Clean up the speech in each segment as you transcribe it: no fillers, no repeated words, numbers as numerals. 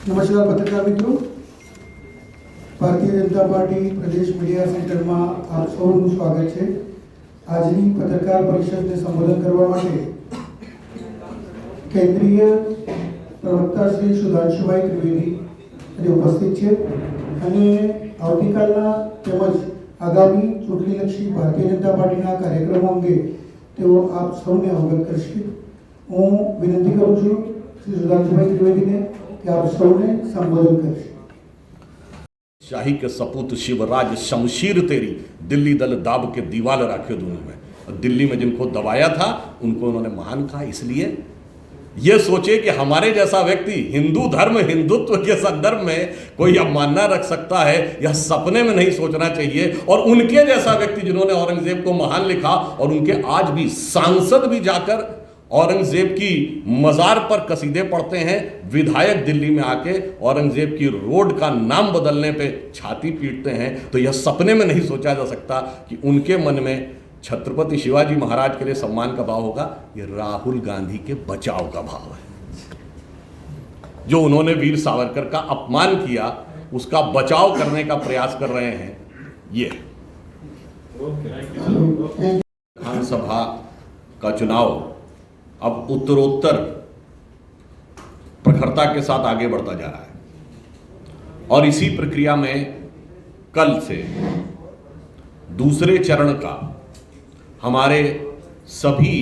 નમસ્કાર પત્રકાર મિત્રો, ભારતીય જનતા પાર્ટી પ્રદેશ મીડિયા સેન્ટરમાં આપ સૌનું સ્વાગત છે। આજની પત્રકાર પરિષદને સંબોધન કરવા માટે કેન્દ્રીય પ્રવક્તા શ્રી સુધાંશુભાઈ ત્રિવેદી ઉપસ્થિત છે અને આવતીકાલના તેમજ આગામી ચૂંટણીલક્ષી ભારતીય જનતા પાર્ટીના કાર્યક્રમો અંગે તેઓ આપ સૌને અવગત કરશે। હું વિનંતી કરું છું શ્રી સુધાંશુભાઈ ત્રિવેદીને कि आप सबने संबोधन करें। शाही के सपूत शिवराज शमशीर तेरी, दिल्ली दल दाब के दीवाल राखे दोनों में। दिल्ली में जिनको दबाया था उनको उन्होंने महान कहा, इसलिए ये सोचे कि हमारे जैसा व्यक्ति हिंदू धर्म हिंदुत्व के संदर्भ में कोई अवमानना रख सकता है, यह सपने में नहीं सोचना चाहिए। और उनके जैसा व्यक्ति जिन्होंने औरंगजेब को महान लिखा और उनके आज भी सांसद भी जाकर औरंगजेब की मजार पर कसीदे पढ़ते हैं, विधायक दिल्ली में आके औरंगजेब की रोड का नाम बदलने पे छाती पीटते हैं, तो यह सपने में नहीं सोचा जा सकता कि उनके मन में छत्रपति शिवाजी महाराज के लिए सम्मान का भाव होगा। ये राहुल गांधी के बचाव का भाव है। जो उन्होंने वीर सावरकर का अपमान किया उसका बचाव करने का प्रयास कर रहे हैं। ये विधानसभा का चुनाव अब उत्तरोत्तर प्रखरता के साथ आगे बढ़ता जा रहा है और इसी प्रक्रिया में कल से दूसरे चरण का हमारे सभी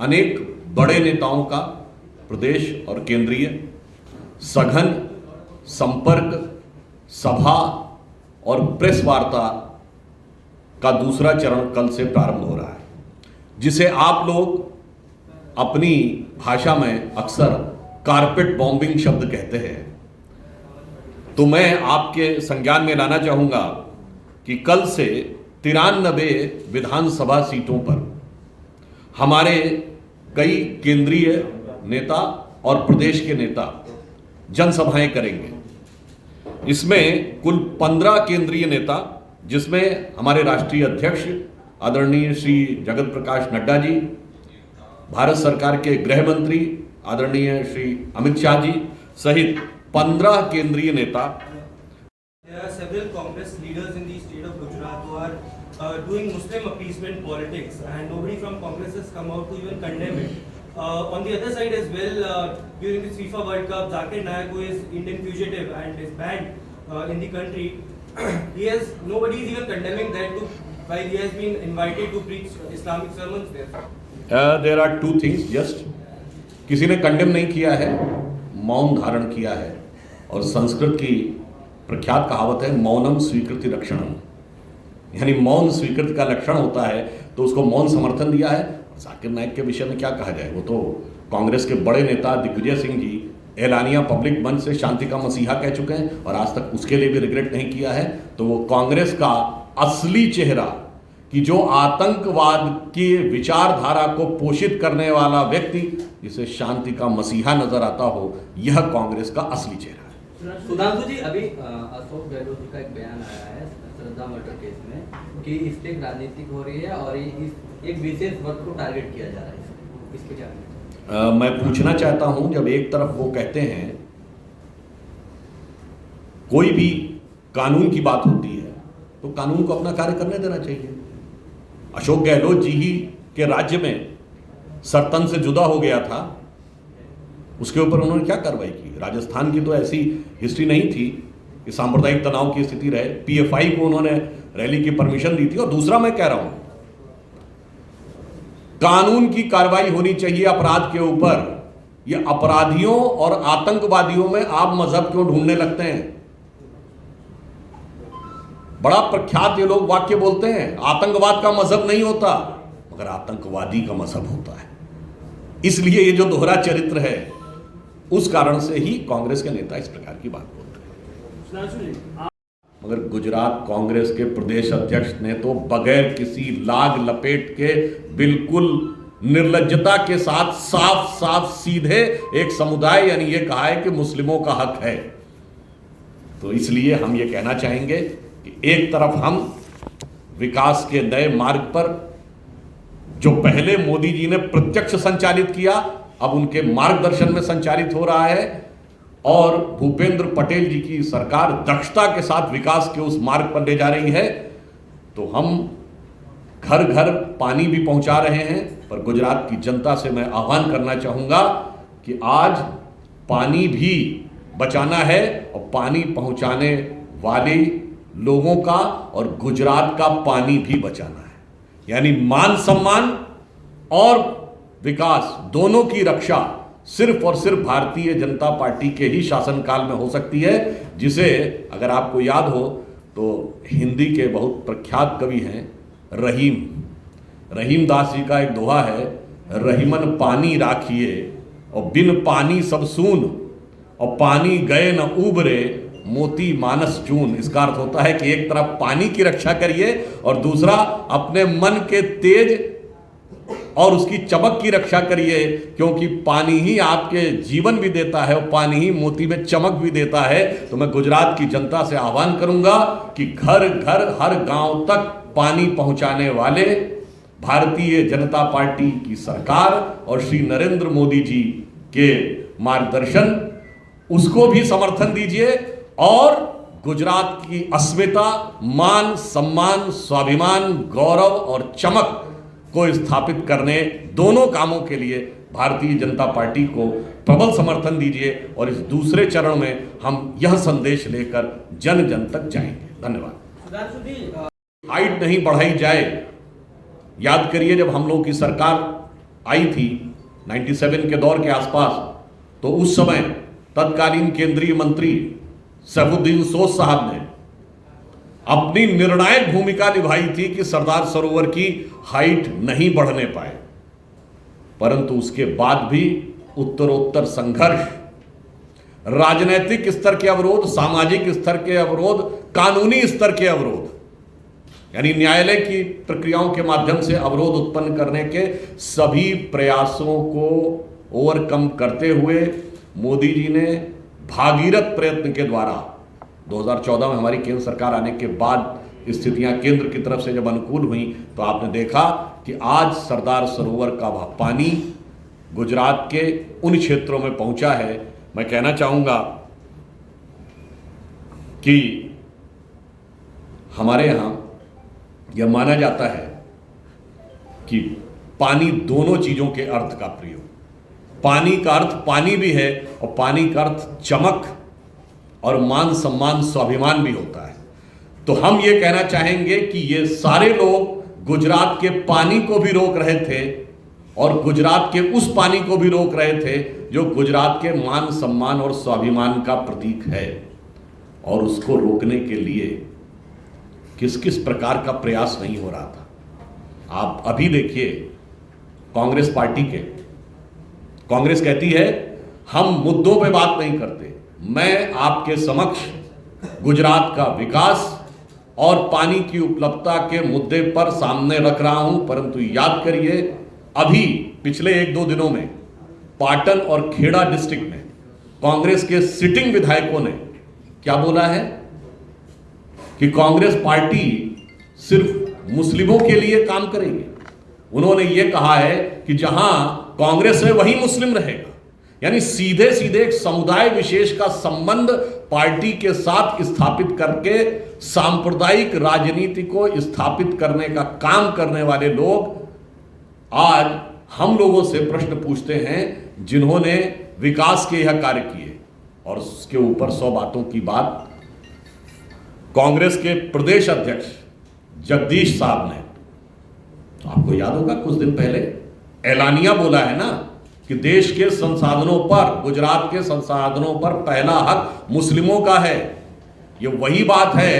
अनेक बड़े नेताओं का प्रदेश और केंद्रीय सघन संपर्क सभा और प्रेस वार्ता का दूसरा चरण कल से प्रारंभ हो रहा है, जिसे आप लोग अपनी भाषा में अक्सर कारपेट बॉम्बिंग शब्द कहते हैं। तो मैं आपके संज्ञान में लाना चाहूंगा कि कल से 93 विधानसभा सीटों पर हमारे कई केंद्रीय नेता और प्रदेश के नेता जनसभाएं करेंगे। इसमें कुल 15 केंद्रीय नेता, जिसमें हमारे राष्ट्रीय अध्यक्ष आदरणीय श्री जगत प्रकाश नड्डा जी, भारत सरकार के गृह मंत्री आदरणीय श्री अमित शाह जी सहित 15 केंद्रीय नेता। There are several Congress leaders in the state of Gujarat who are doing Muslim appeasement politics, and nobody from Congress has come out to even condemn it. On the other side as well, during this FIFA World Cup, Zakir Naik, who is Indian fugitive and is banned in the country, nobody is even condemning that while he has been invited to preach Islamic sermons there. There are two things. Just किसी ने condemn नहीं किया है, मौन धारण किया है। और संस्कृत की प्रख्यात कहावत है मौनम स्वीकृति लक्षणम, यानी मौन स्वीकृति का लक्षण होता है, तो उसको मौन समर्थन दिया है। जाकिर नाइक के विषय में क्या कहा जाए, वो तो कांग्रेस के बड़े नेता दिग्विजय सिंह जी एलानिया पब्लिक मंच से शांति का मसीहा कह चुके हैं और आज तक उसके लिए भी रिग्रेट नहीं किया है। तो वो कांग्रेस का असली चेहरा कि जो आतंकवाद की विचारधारा को पोषित करने वाला व्यक्ति जिसे शांति का मसीहा नजर आता हो, यह कांग्रेस का असली चेहरा है। सुधांशु जी, अभी अशोक गहलोत का एक बयान आया है श्रद्धा मर्डर केस में कि इस पे राजनीतिक हो रही है और एक विशेष वर्ग को टारगेट किया जा रहा है, इसके क्या? मैं पूछना चाहता हूं, जब एक तरफ वो कहते हैं कोई भी कानून की बात होती है तो कानून को अपना कार्य करने देना चाहिए। अशोक गहलोत जी ही के राज्य में सरतन से जुदा हो गया था, उसके ऊपर उन्होंने क्या कार्रवाई की? राजस्थान की तो ऐसी हिस्ट्री नहीं थी कि सांप्रदायिक तनाव की स्थिति रहे। पीएफआई को उन्होंने रैली की परमिशन दी थी। और दूसरा मैं कह रहा हूं, कानून की कार्रवाई होनी चाहिए अपराध के ऊपर। ये अपराधियों और आतंकवादियों में आप मजहब क्यों ढूंढने लगते हैं? बड़ा प्रख्यात ये लोग वाक्य बोलते हैं, आतंकवाद का मजहब नहीं होता, मगर आतंकवादी का मजहब होता है। इसलिए ये जो दोहरा चरित्र है, उस कारण से ही कांग्रेस के नेता इस प्रकार की बात बोलते हैं। मगर गुजरात कांग्रेस के प्रदेश अध्यक्ष ने तो बगैर किसी लाग लपेट के बिल्कुल निर्लज्जता के साथ साफ साफ सीधे एक समुदाय यानी ये कहा है कि मुस्लिमों का हक है। तो इसलिए हम ये कहना चाहेंगे कि एक तरफ हम विकास के नए मार्ग पर जो पहले मोदी जी ने प्रत्यक्ष संचालित किया, अब उनके मार्गदर्शन में संचालित हो रहा है। और भूपेंद्र पटेल जी की सरकार दक्षता के साथ विकास के उस मार्ग पर ले जा रही है, तो हम घर घर पानी भी पहुंचा रहे हैं। पर गुजरात की जनता से मैं आह्वान करना चाहूँगा कि आज पानी भी बचाना है और पानी पहुंचाने वाले लोगों का और गुजरात का पानी भी बचाना है। यानी मान सम्मान और विकास दोनों की रक्षा सिर्फ और सिर्फ भारतीय जनता पार्टी के ही शासनकाल में हो सकती है, जिसे अगर आपको याद हो तो हिंदी के बहुत प्रख्यात कवि हैं रहीम दास जी का एक दोहा है, रहीमन पानी राखिए और बिन पानी सब सून और पानी गए न उबरे मोती मानस चून। इसका अर्थ होता है कि एक तरफ पानी की रक्षा करिए और दूसरा अपने मन के तेज और उसकी चमक की रक्षा करिए, क्योंकि पानी ही आपके जीवन भी देता है और पानी ही मोती में चमक भी देता है। तो मैं गुजरात की जनता से आह्वान करूंगा कि घर घर हर गांव तक पानी पहुंचाने वाले भारतीय जनता पार्टी की सरकार और श्री नरेंद्र मोदी जी के मार्गदर्शन, उसको भी समर्थन दीजिए और गुजरात की अस्मिता, मान, सम्मान, स्वाभिमान, गौरव और चमक को स्थापित करने दोनों कामों के लिए भारतीय जनता पार्टी को प्रबल समर्थन दीजिए और इस दूसरे चरण में हम यह संदेश लेकर जन जन तक जाएंगे। धन्यवाद। हाइट नहीं बढ़ाई जाए। याद करिए जब हम लोग की सरकार आई थी 97 के दौर के आसपास, तो उस समय तत्कालीन केंद्रीय मंत्री सैफुद्दीन सोज साहब ने अपनी निर्णायक भूमिका निभाई थी कि सरदार सरोवर की हाइट नहीं बढ़ने पाए, परंतु उसके बाद भी उत्तरोत्तर संघर्ष, राजनीतिक स्तर के अवरोध, सामाजिक स्तर के अवरोध, कानूनी स्तर के अवरोध, यानी न्यायालय की प्रक्रियाओं के माध्यम से अवरोध उत्पन्न करने के सभी प्रयासों को ओवरकम करते हुए मोदी जी ने भागीरथ प्रयत्न के द्वारा 2014 में हमारी केंद्र सरकार आने के बाद स्थितियां केंद्र की तरफ से जब अनुकूल हुई, तो आपने देखा कि आज सरदार सरोवर का पानी गुजरात के उन क्षेत्रों में पहुंचा है। मैं कहना चाहूंगा कि हमारे यहां यह माना जाता है कि पानी दोनों चीजों के अर्थ का प्रयोग, पानी का अर्थ पानी भी है और पानी का अर्थ चमक और मान सम्मान स्वाभिमान भी होता है। तो हम ये कहना चाहेंगे कि ये सारे लोग गुजरात के पानी को भी रोक रहे थे और गुजरात के उस पानी को भी रोक रहे थे जो गुजरात के मान सम्मान और स्वाभिमान का प्रतीक है, और उसको रोकने के लिए किस किस प्रकार का प्रयास नहीं हो रहा था। आप अभी देखिए कांग्रेस पार्टी के, कांग्रेस कहती है हम मुद्दों पे बात नहीं करते। मैं आपके समक्ष गुजरात का विकास और पानी की उपलब्धता के मुद्दे पर सामने रख रहा हूं, परंतु याद करिए अभी पिछले 1-2 दिनों में पाटन और खेड़ा डिस्ट्रिक्ट में कांग्रेस के सिटिंग विधायकों ने क्या बोला है कि कांग्रेस पार्टी सिर्फ मुस्लिमों के लिए काम करेगी। उन्होंने ये कहा है कि जहां कांग्रेस है वहीं मुस्लिम रहेगा, यानी सीधे सीधे एक समुदाय विशेष का संबंध पार्टी के साथ स्थापित करके सांप्रदायिक राजनीति को स्थापित करने का काम करने वाले लोग आज हम लोगों से प्रश्न पूछते हैं, जिन्होंने विकास के यह कार्य किए। और उसके ऊपर 100 बातों की बात कांग्रेस के प्रदेश अध्यक्ष जगदीश साहब ने, तो आपको याद होगा कुछ दिन पहले ऐलानिया बोला है ना कि देश के संसाधनों पर, गुजरात के संसाधनों पर पहला हक मुस्लिमों का है। ये वही बात है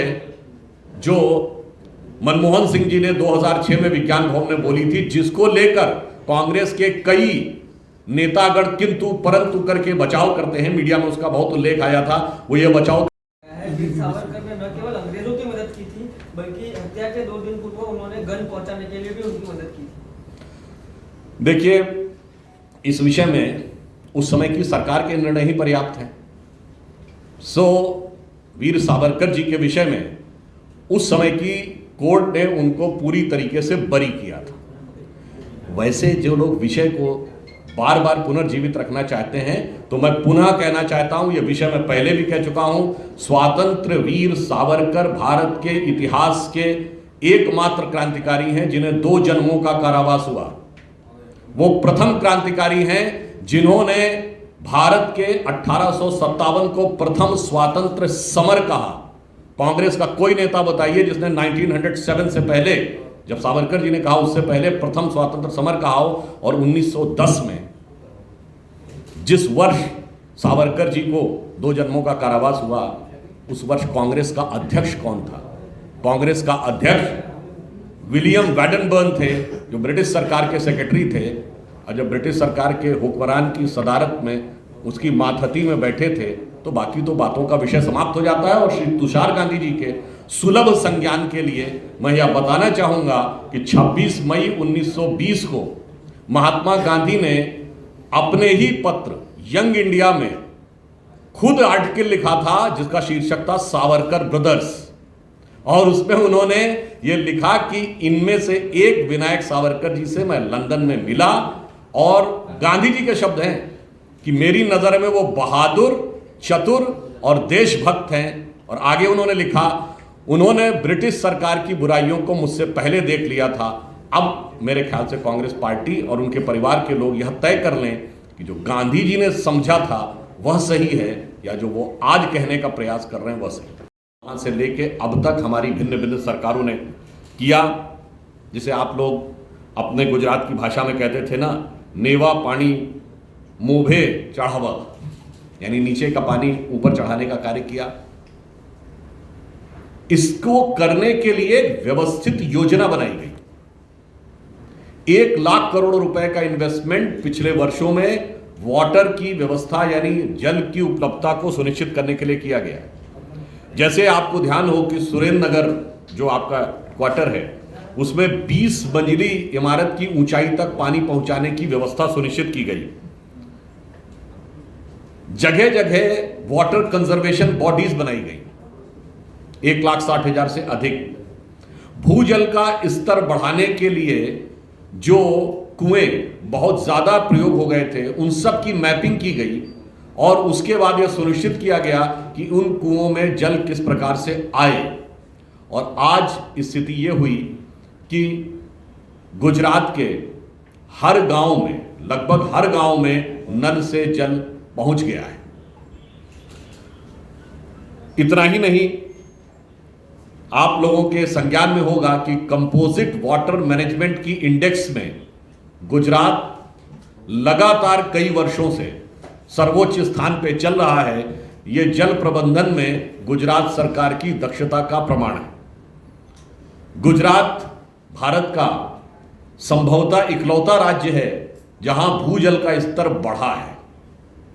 जो मनमोहन सिंह जी ने 2006 में विज्ञान भवन में बोली थी, जिसको लेकर कांग्रेस के कई नेतागण किंतु परंतु करके बचाव करते हैं। मीडिया में उसका बहुत उल्लेख आया था। वो ये बचाव वीर सावरकर ने न केवल अंग्रेजों की मदद की थी, बल्कि हत्या के 2 दिन पूर्व उन्होंने गन पहुंचाने के लिए भी उनकी मदद की थी। देखिए, इस विषय में उस समय की सरकार के निर्णय ही पर्याप्त हैं। वीर सावरकर जी के विषय में उस समय की कोर्ट ने उनको पूरी तरीके से बरी किया था। वैसे जो लोग विषय को बार बार पुनर्जीवित रखना चाहते हैं, तो मैं पुनः कहना चाहता हूं, यह विषय मैं पहले भी कह चुका हूं, स्वातंत्र्य वीर सावरकर भारत के इतिहास के एकमात्र क्रांतिकारी हैं जिन्हें 2 जन्मों का कारावास हुआ। वो प्रथम क्रांतिकारी हैं जिन्होंने भारत के 1857 को प्रथम स्वातंत्र्य समर कहा। कांग्रेस का कोई नेता बताइए जिसने 1907 से पहले, जब सावरकर जी ने कहा उससे पहले प्रथम स्वतंत्र समर कहा हो। और 1910 में जिस वर्ष सावरकर जी को 2 जन्मों का कारावास हुआ, उस वर्ष कांग्रेस का अध्यक्ष कौन था? कांग्रेस का अध्यक्ष विलियम वैडनबर्न थे, जो ब्रिटिश सरकार के सेक्रेटरी थे, और जब ब्रिटिश सरकार के हुक्मरान की सदारत में उसकी मातहती में बैठे थे, तो बाकी तो बातों का विषय समाप्त हो जाता है। और श्री तुषार गांधी जी के सुलभ संज्ञान के लिए मैं यह बताना चाहूंगा कि 26 मई 1920 को महात्मा गांधी ने अपने ही पत्र यंग इंडिया में खुद आर्टिकल लिखा था जिसका शीर्षक था सावरकर ब्रदर्स, और उसमें उन्होंने ये लिखा कि इनमें से एक विनायक सावरकर जी से मैं लंदन में मिला, और गांधी जी के शब्द हैं कि मेरी नजर में वो बहादुर, चतुर और देशभक्त हैं। और आगे उन्होंने लिखा, उन्होंने ब्रिटिश सरकार की बुराइयों को मुझसे पहले देख लिया था। अब मेरे ख्याल से कांग्रेस पार्टी और उनके परिवार के लोग यह तय कर लें कि जो गांधी जी ने समझा था वह सही है, या जो वो आज कहने का प्रयास कर रहे हैं वह सही है। वहां से लेके अब तक हमारी भिन्न भिन्न सरकारों ने किया, जिसे आप लोग अपने गुजरात की भाषा में कहते थे ना, नेवा पानी मोभे चढ़ावा, यानी नीचे का पानी ऊपर चढ़ाने का कार्य किया। इसको करने के लिए व्यवस्थित योजना बनाई गई। 1 लाख करोड़ रुपए का इन्वेस्टमेंट पिछले वर्षों में वाटर की व्यवस्था यानी जल की उपलब्धता को सुनिश्चित करने के लिए किया गया है। जैसे आपको ध्यान हो कि सुरेंद्र नगर जो आपका क्वार्टर है, उसमें 20 मंजिली इमारत की ऊंचाई तक पानी पहुंचाने की व्यवस्था सुनिश्चित की गई। जगह जगह वाटर कंजर्वेशन बॉडीज बनाई गई, 1,60,000 से अधिक। भूजल का स्तर बढ़ाने के लिए जो कुएं बहुत ज्यादा प्रयोग हो गए थे, उन सब की मैपिंग की गई, और उसके बाद यह सुनिश्चित किया गया कि उन कुओं में जल किस प्रकार से आए। और आज स्थिति यह हुई कि गुजरात के हर गांव में, लगभग हर गांव में नल से जल पहुंच गया है। इतना ही नहीं, आप लोगों के संज्ञान में होगा कि कंपोजिट वाटर मैनेजमेंट की इंडेक्स में गुजरात लगातार कई वर्षों से सर्वोच्च स्थान पे चल रहा है। यह जल प्रबंधन में गुजरात सरकार की दक्षता का प्रमाण है। गुजरात भारत का संभवतः इकलौता राज्य है जहां भूजल का स्तर बढ़ा है,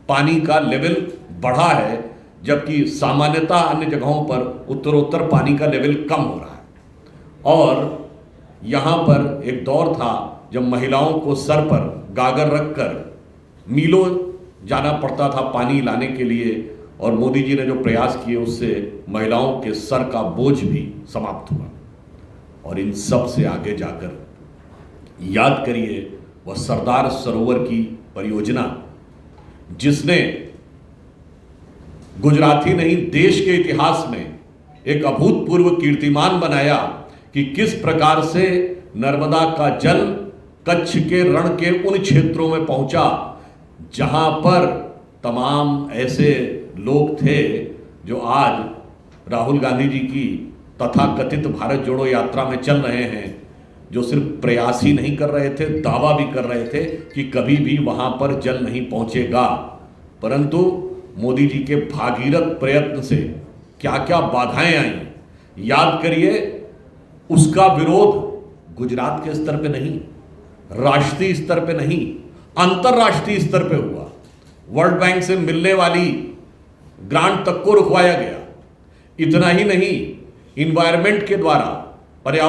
पानी का लेवल बढ़ा है, जबकि सामान्यतः अन्य जगहों पर उत्तरोत्तर पानी का लेवल कम हो रहा है। और यहाँ पर एक दौर था जब महिलाओं को सर पर गागर रखकर मीलों जाना पड़ता था पानी लाने के लिए, और मोदी जी ने जो प्रयास किए उससे महिलाओं के सर का बोझ भी समाप्त हुआ। और इन सब से आगे जाकर याद करिए वह सरदार सरोवर की परियोजना, जिसने गुजराती नहीं देश के इतिहास में एक अभूतपूर्व कीर्तिमान बनाया कि किस प्रकार से नर्मदा का जल कच्छ के रण के उन क्षेत्रों में पहुंचा जहां पर तमाम ऐसे लोग थे जो आज राहुल गांधी जी की तथाकथित भारत जोड़ो यात्रा में चल रहे हैं, जो सिर्फ प्रयास ही नहीं कर रहे थे, दावा भी कर रहे थे कि कभी भी वहां पर जल नहीं पहुंचेगा। परंतु मोदी जी के भागीरथ प्रयत्न से क्या क्या बाधाएं आई, याद करिए। उसका विरोध गुजरात के स्तर पे नहीं, राष्ट्रीय स्तर पे नहीं, अंतर्राष्ट्रीय स्तर पे हुआ। वर्ल्ड बैंक से मिलने वाली ग्रांट तक को रुकवाया गया। इतना ही नहीं, इन्वायरमेंट के द्वारा पर्यावरण